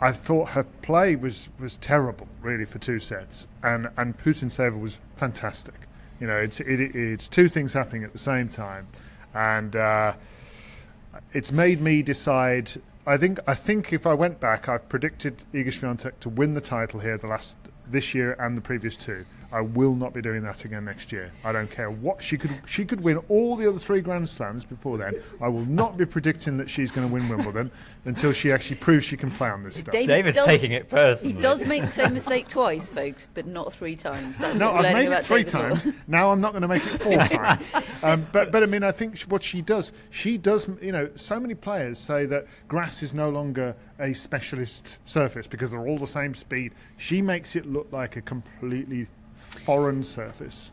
I thought her play was terrible, really, for 2 sets, and Putintseva was fantastic. You know, it's 2 things happening at the same time, and it's made me decide. I think if I went back, I've predicted Iga Swiatek to win the title here this year and the previous 2. I will not be doing that again next year. I don't care what she could win all the other 3 Grand Slams before then. I will not be predicting that she's going to win Wimbledon until she actually proves she can play on this stuff. David's taking it personally. He does make the same mistake twice, folks, but not 3 times. That's No, what we're I've learning made it about 3 David times. Law. Now I'm not going to make it 4 times. But I mean, I think what she does. You know, so many players say that grass is no longer a specialist surface because they're all the same speed. She makes it look like a completely foreign surface.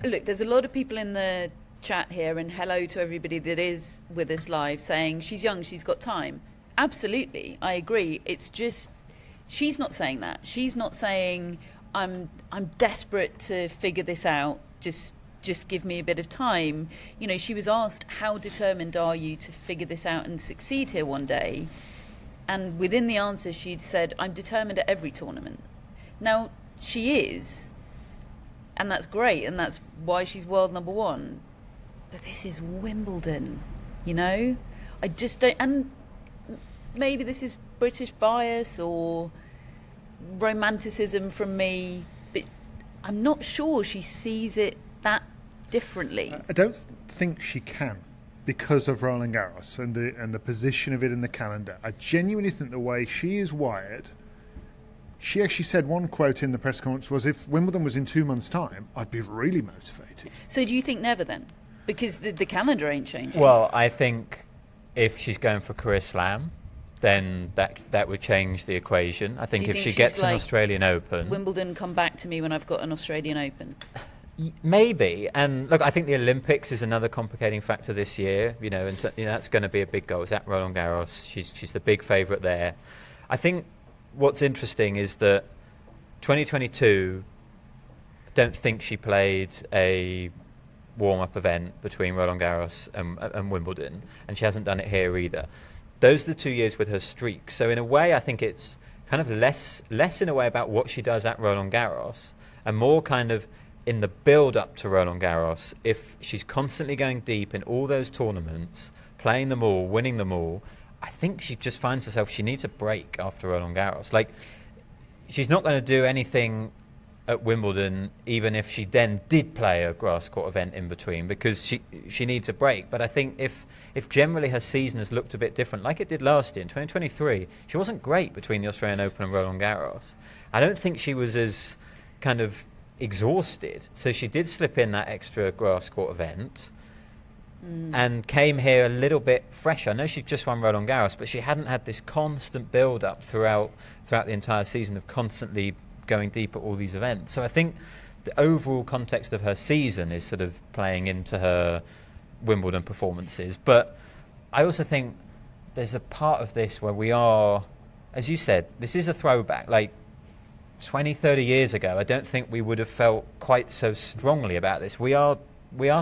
Look, there's a lot of people in the chat here, and hello to everybody that is with us live, saying she's young, she's got time. Absolutely, I agree. It's just she's not saying that. She's not saying I'm desperate to figure this out. Just give me a bit of time. You know, she was asked, how determined are you to figure this out and succeed here one day? And within the answer, she'd said, I'm determined at every tournament. Now, she is, and that's great, and that's why she's world number 1. But this is Wimbledon, you know? I just don't, and maybe this is British bias or romanticism from me, but I'm not sure she sees it that differently. I don't think she can, because of Roland Garros and the position of it in the calendar. I genuinely think the way she is wired. She actually said, one quote in the press conference was, if Wimbledon was in 2 months' time, I'd be really motivated. So do you think never then? Because the calendar ain't changing. Well, I think if she's going for career slam, then that would change the equation. I think if she gets an Australian Open... Wimbledon, come back to me when I've got an Australian Open. Maybe. And look, I think the Olympics is another complicating factor this year. You know, and that's going to be a big goal. It's at Roland Garros. She's the big favourite there. I think what's interesting is that 2022, I don't think she played a warm-up event between Roland Garros and Wimbledon, and she hasn't done it here either. Those are the 2 years with her streak. So in a way, I think it's kind of less in a way about what she does at Roland Garros, and more kind of in the build-up to Roland Garros. If she's constantly going deep in all those tournaments, playing them all, winning them all, I think she just finds herself, she needs a break after Roland Garros. Like, she's not going to do anything at Wimbledon, even if she then did play a grass court event in between, because she needs a break. But I think if generally her season has looked a bit different, like it did last year in 2023, she wasn't great between the Australian Open and Roland Garros. I don't think she was as kind of exhausted. So she did slip in that extra grass court event. And came here a little bit fresher. I know she just won Roland Garros, but she hadn't had this constant build-up throughout the entire season of constantly going deep at all these events. So I think the overall context of her season is sort of playing into her Wimbledon performances. But I also think there's a part of this where we are, as you said, this is a throwback. Like 20, 30 years ago, I don't think we would have felt quite so strongly about this. We are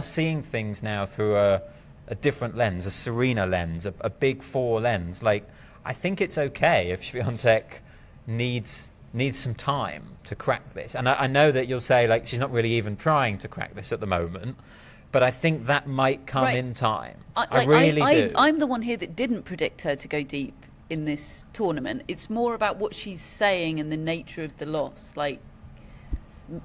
seeing things now through a different lens, a Serena lens, a big 4 lens. Like, I think it's okay if Swiatek needs some time to crack this. And I know that you'll say, like, she's not really even trying to crack this at the moment, but I think that might come in time. I really do. I'm the one here that didn't predict her to go deep in this tournament. It's more about what she's saying and the nature of the loss. Like,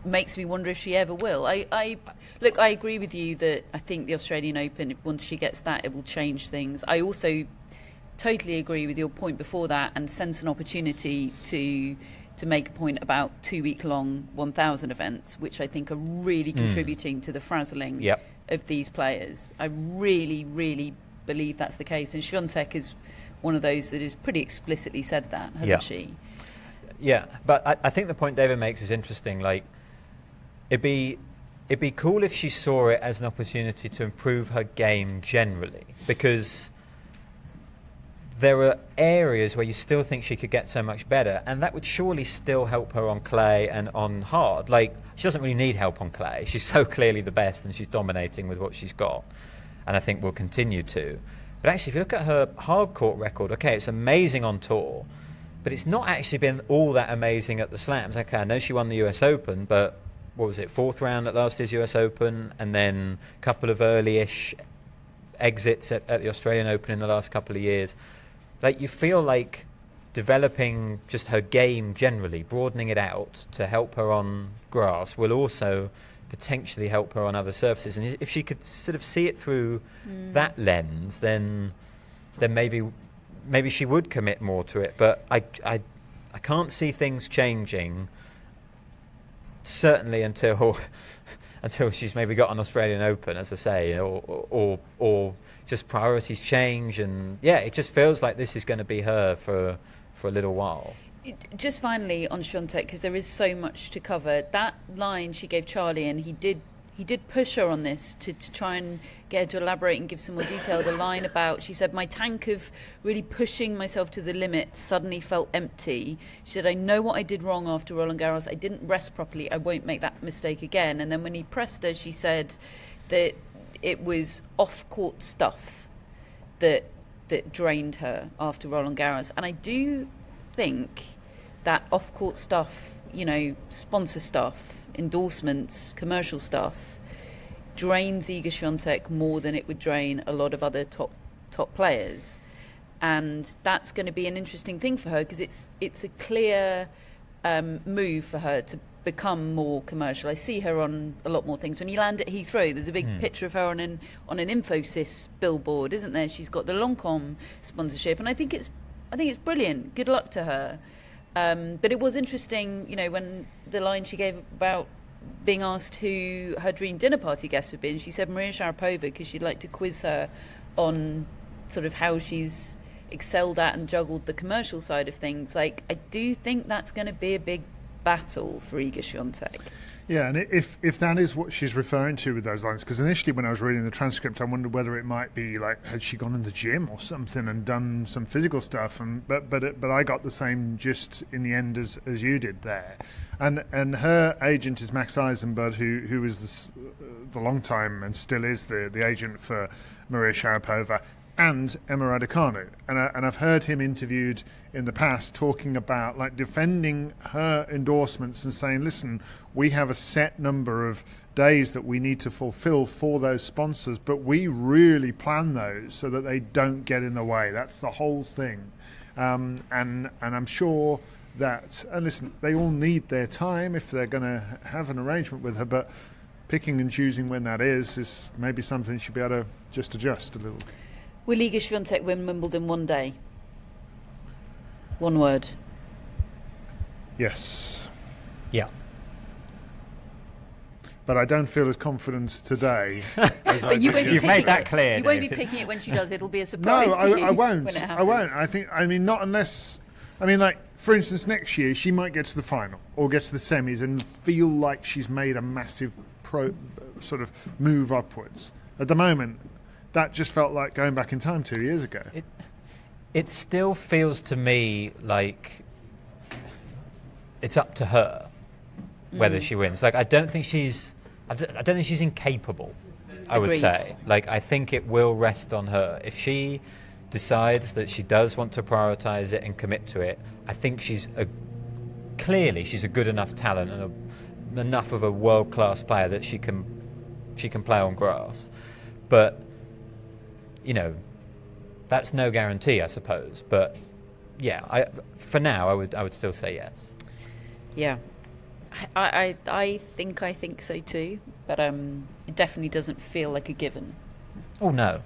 makes me wonder if she ever will. I agree with you that I think the Australian Open, once she gets that, it will change things. I also totally agree with your point before that, and sense an opportunity to make a point about 2-week-long 1,000 events, which I think are really contributing to the frazzling of these players. I really, really believe that's the case, and Swiatek is one of those that has pretty explicitly said that, hasn't she? Yeah, but I think the point David makes is interesting. Like, it'd be cool if she saw it as an opportunity to improve her game generally, because there are areas where you still think she could get so much better, and that would surely still help her on clay and on hard. Like, she doesn't really need help on clay. She's so clearly the best, and she's dominating with what she's got, and I think will continue to. But actually, if you look at her hard court record, okay, it's amazing on tour, but it's not actually been all that amazing at the slams. Okay, I know she won the US Open, but what was it, 4th round at last year's US Open, and then a couple of early-ish exits at the Australian Open in the last couple of years. Like, you feel like developing just her game generally, broadening it out to help her on grass, will also potentially help her on other surfaces. And if she could sort of see it through that lens, then maybe she would commit more to it. But I can't see things changing, certainly until she's maybe got an Australian Open, as I say, or just priorities change. And yeah, it just feels like this is going to be her for a little while. Just finally on Swiatek, because there is so much to cover. That line she gave Charlie, and he did push her on this to try and get her to elaborate and give some more detail. The line about, she said, my tank of really pushing myself to the limit suddenly felt empty. She said, I know what I did wrong after Roland Garros. I didn't rest properly. I won't make that mistake again. And then when he pressed her, she said that it was off-court stuff that drained her after Roland Garros. And I do think that off-court stuff, sponsor stuff, endorsements, commercial stuff, drains Iga Swiatek more than it would drain a lot of other top players. And that's going to be an interesting thing for her, because it's a clear move for her to become more commercial. I see her on a lot more things. When you land at Heathrow, there's a big picture of her on an Infosys billboard, isn't there? She's got the Lancôme sponsorship, and I think it's brilliant. Good luck to her. But it was interesting, when the line she gave about being asked who her dream dinner party guest would be, and she said Maria Sharapova, because she'd like to quiz her on sort of how she's excelled at and juggled the commercial side of things. Like, I do think that's going to be a big battle for Iga Swiatek. Yeah, and if that is what she's referring to with those lines, because initially when I was reading the transcript, I wondered whether it might be like, had she gone in the gym or something and done some physical stuff, but I got the same gist in the end as you did there, and her agent is Max Eisenberg, who is the long time and still is the agent for Maria Sharapova and Emma Raducanu, and I've heard him interviewed in the past talking about like defending her endorsements and saying, listen, we have a set number of days that we need to fulfill for those sponsors, but we really plan those so that they don't get in the way. That's the whole thing. And I'm sure that, and listen, they all need their time if they're going to have an arrangement with her, but picking and choosing when that is maybe something she'll be able to just adjust a little. Will Iga Swiatek win Wimbledon one day? One word. Yes. Yeah. But I don't feel as confident today. But you won't be You've made picking that it. clear. You won't be Dave. picking it when she does. It'll be a No, surprise to you I won't. when it happens. I won't. I mean, not unless. I mean, like, for instance, next year she might get to the final or get to the semis and feel like she's made a massive sort of move upwards. At the moment, that just felt like going back in time 2 years ago. It still feels to me like it's up to her whether she wins. Like, I don't think she's incapable. I would Agreed. say. Like, I think it will rest on her. If she decides that she does want to prioritize it and commit to it, I think she's clearly a good enough talent and enough of a world-class player that she can play on grass. But that's no guarantee, I suppose. But yeah, for now, I would still say yes. Yeah, I think so too. But it definitely doesn't feel like a given. Oh no.